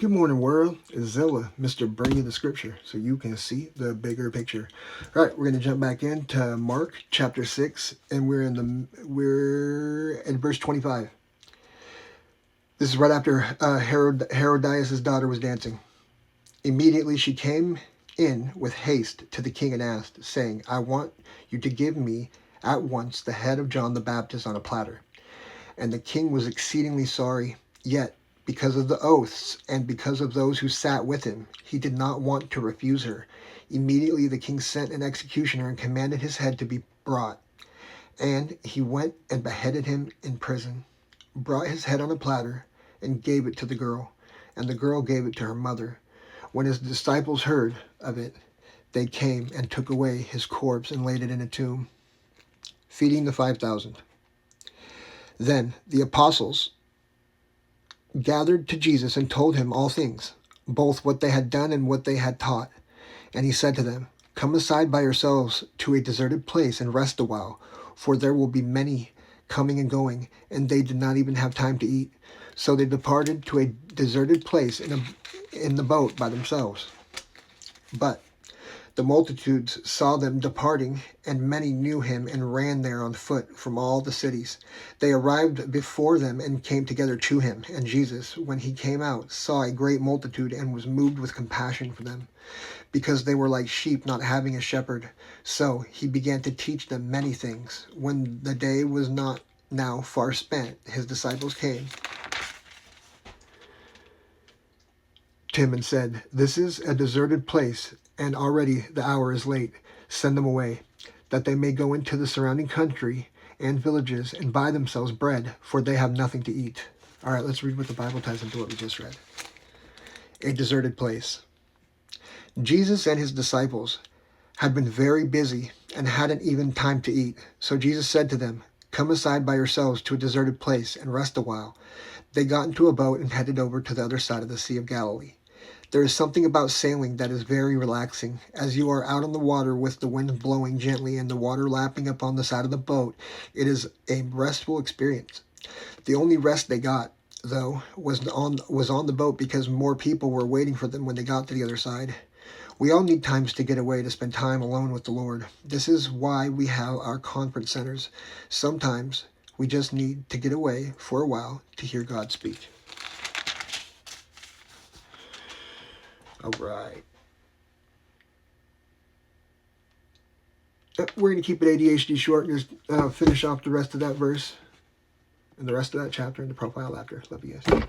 Good morning, world. It's Zilla, Mr. Bring You the Scripture, so you can see the bigger picture. All right, we're going to jump back into Mark chapter 6, and we're at verse 25. This is right after Herodias' daughter was dancing. Immediately she came in with haste to the king and asked, saying, I want you to give me at once the head of John the Baptist on a platter. And the king was exceedingly sorry, yet because of the oaths and because of those who sat with him, he did not want to refuse her. Immediately the king sent an executioner and commanded his head to be brought. And he went and beheaded him in prison, brought his head on a platter, and gave it to the girl. And the girl gave it to her mother. When his disciples heard of it, they came and took away his corpse and laid it in a tomb. Feeding the 5,000. Then the apostles gathered to Jesus and told him all things, both what they had done and what they had taught. And he said to them, Come aside by yourselves to a deserted place and rest a while, for there will be many coming and going, and they did not even have time to eat. So they departed to a deserted place in the boat by themselves. But the multitudes saw them departing, and many knew him and ran there on foot from all the cities. They arrived before them and came together to him. And Jesus, when he came out, saw a great multitude and was moved with compassion for them, because they were like sheep not having a shepherd. So he began to teach them many things. When the day was not now far spent, his disciples came to him and said, This is a deserted place, and already the hour is late. Send them away, that they may go into the surrounding country and villages and buy themselves bread, for they have nothing to eat. All right, let's read what the Bible ties into what we just read. A deserted place. Jesus and his disciples had been very busy and hadn't even time to eat. So Jesus said to them, Come aside by yourselves to a deserted place and rest a while. They got into a boat and headed over to the other side of the Sea of Galilee. There is something about sailing that is very relaxing. As you are out on the water with the wind blowing gently and the water lapping up on the side of the boat, it is a restful experience. The only rest they got, though, was on the boat because more people were waiting for them when they got to the other side. We all need times to get away, to spend time alone with the Lord. This is why we have our conference centers. Sometimes we just need to get away for a while to hear God speak. All right. We're going to keep it ADHD short and just finish off the rest of that verse and the rest of that chapter in the profile after. Love you guys.